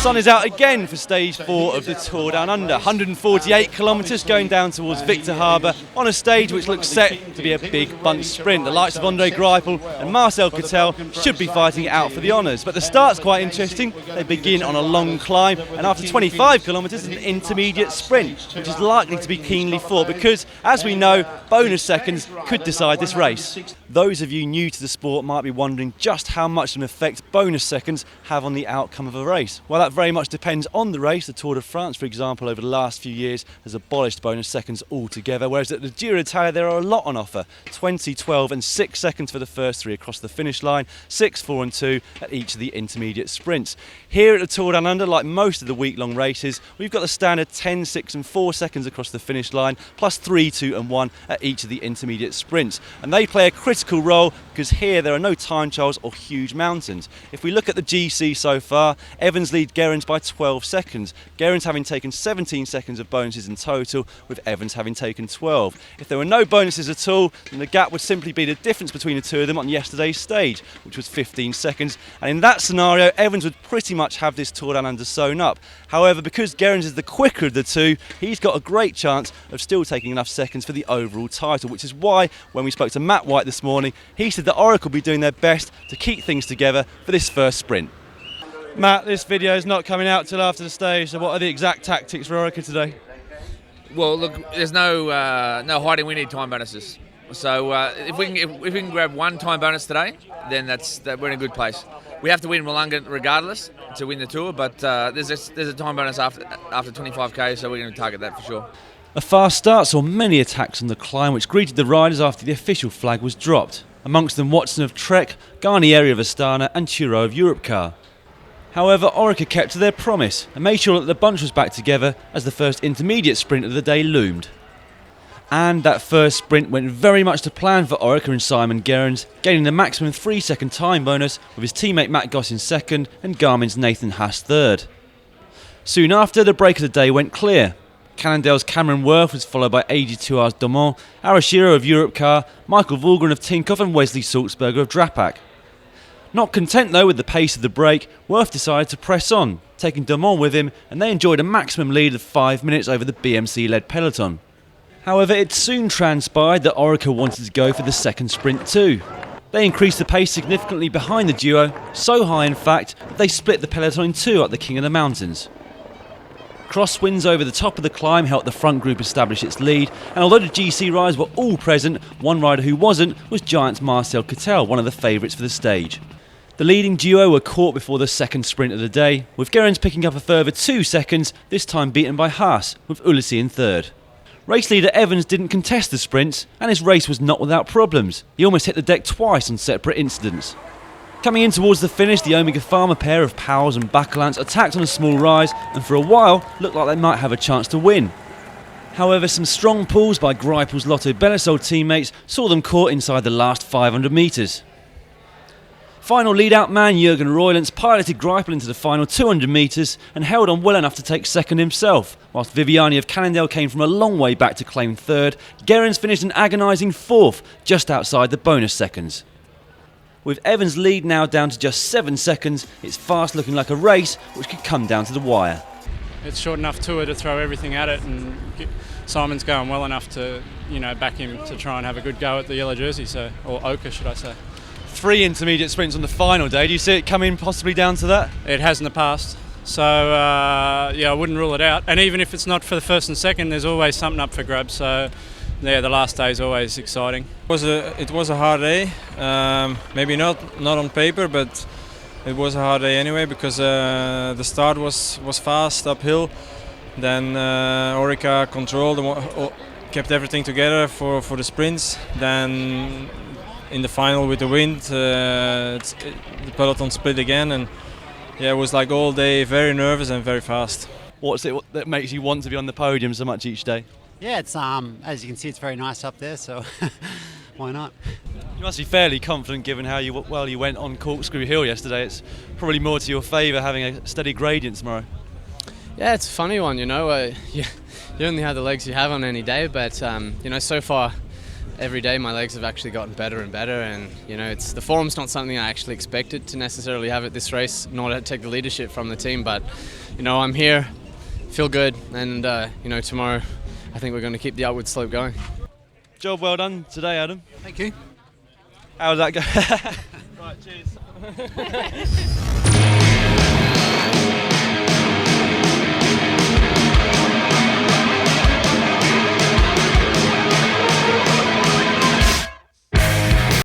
sun is out again for stage 4 of the Tour Down Under. 148 kilometres going down towards Victor Harbour on a stage which looks set to be a big bunch sprint. The likes of Andre Greipel and Marcel Cadel should be fighting it out for the honours. But the start's quite interesting. They begin on a long climb, and after 25 kilometres an intermediate sprint, which is likely to be keenly fought because, as we know, bonus seconds could decide this race. Those of you new to the sport might be wondering just how much of an effect bonus seconds have on the outcome of a race. Well, that very much depends on the race. The Tour de France, for example, over the last few years has abolished bonus seconds altogether, whereas at the Giro d'Italia there are a lot on offer. 20, 12 and 6 seconds for the first 3 across the finish line, 6, 4 and 2 at each of the intermediate sprints. Here at the Tour Down Under, like most of the week-long races, we've got the standard 10, 6 and 4 seconds across the finish line, plus 3, 2 and 1 at each of the intermediate sprints. And they play a critical role because here there are no time trials or huge mountains. If we look at the GC so far, Evans lead Gerrans by 12 seconds. Gerrans having taken 17 seconds of bonuses in total, with Evans having taken 12. If there were no bonuses at all, then the gap would simply be the difference between the two of them on yesterday's stage, which was 15 seconds. And in that scenario, Evans would pretty much have this Tour Down Under sewn up. However, because Gerrans is the quicker of the two, he's got a great chance of still taking enough seconds for the overall title, which is why, when we spoke to Matt White this morning, he said that ORICA will be doing their best to keep things together for this first sprint. Matt, this video is not coming out till after the stage, so what are the exact tactics for ORICA today? Well, look, there's no hiding. We need time bonuses. So if we can grab one time bonus today, then we're in a good place. We have to win Wollonga regardless to win the Tour, but there's a time bonus after 25k, so we're going to target that for sure. A fast start saw many attacks on the climb, which greeted the riders after the official flag was dropped. Amongst them Watson of Trek, Garnieri of Astana and Chiro of Europcar. However, ORICA kept to their promise and made sure that the bunch was back together as the first intermediate sprint of the day loomed. And that first sprint went very much to plan for ORICA and Simon Gerrans, gaining the maximum 3-second time bonus with his teammate Matt Goss in second and Garmin's Nathan Haas third. Soon after, the break of the day went clear. Cannondale's Cameron Worth was followed by AG2R's Domont, Arashiro of Europcar, Michael Vulgren of Tinkoff and Wesley Salzberger of Drapac. Not content though with the pace of the break, Worth decided to press on, taking Domont with him, and they enjoyed a maximum lead of 5 minutes over the BMC-led peloton. However, it soon transpired that ORICA wanted to go for the second sprint too. They increased the pace significantly behind the duo, so high in fact that they split the peloton in two at the King of the Mountains. Crosswinds over the top of the climb helped the front group establish its lead, and although the GC riders were all present, one rider who wasn't was Giant's Marcel Cadel, one of the favourites for the stage. The leading duo were caught before the second sprint of the day, with Gerrans picking up a further 2 seconds, this time beaten by Haas, with Ulissi in third. Race leader Evans didn't contest the sprints, and his race was not without problems. He almost hit the deck twice on separate incidents. Coming in towards the finish, the Omega Pharma pair of Powers and Bacalance attacked on a small rise and for a while looked like they might have a chance to win. However, some strong pulls by Greipel's Lotto-Belisol teammates saw them caught inside the last 500 metres. Final lead-out man Jürgen Roylance piloted Greipel into the final 200 metres and held on well enough to take second himself, whilst Viviani of Cannondale came from a long way back to claim third. Gerrans finished an agonising fourth, just outside the bonus seconds. With Evans' lead now down to just 7 seconds, it's fast looking like a race which could come down to the wire. It's short enough tour to throw everything at it, and Simon's going well enough to, back him to try and have a good go at the yellow jersey, or ochre, should I say. 3 intermediate sprints on the final day. Do you see it coming possibly down to that? It has in the past. So, I wouldn't rule it out. And even if it's not for the first and second, there's always something up for grabs. So, yeah, the last day is always exciting. It was a hard day. Maybe not on paper, but it was a hard day anyway because the start was fast uphill. Then ORICA controlled, kept everything together for the sprints. Then in the final with the wind, the peloton split again, and yeah, it was like all day very nervous and very fast. What's it that makes you want to be on the podium so much each day? Yeah, it's as you can see, it's very nice up there, so why not? You must be fairly confident given how well you went on Corkscrew Hill yesterday. It's probably more to your favour having a steady gradient tomorrow. Yeah, it's a funny one, you only have the legs you have on any day, but so far every day my legs have actually gotten better and better, and you know, the form's not something I actually expected to necessarily have at this race, nor to take the leadership from the team, but you know, I'm here, feel good, and you know, tomorrow I think we're going to keep the upward slope going. Job well done today, Adam. Thank you. How did that go? Right, cheers.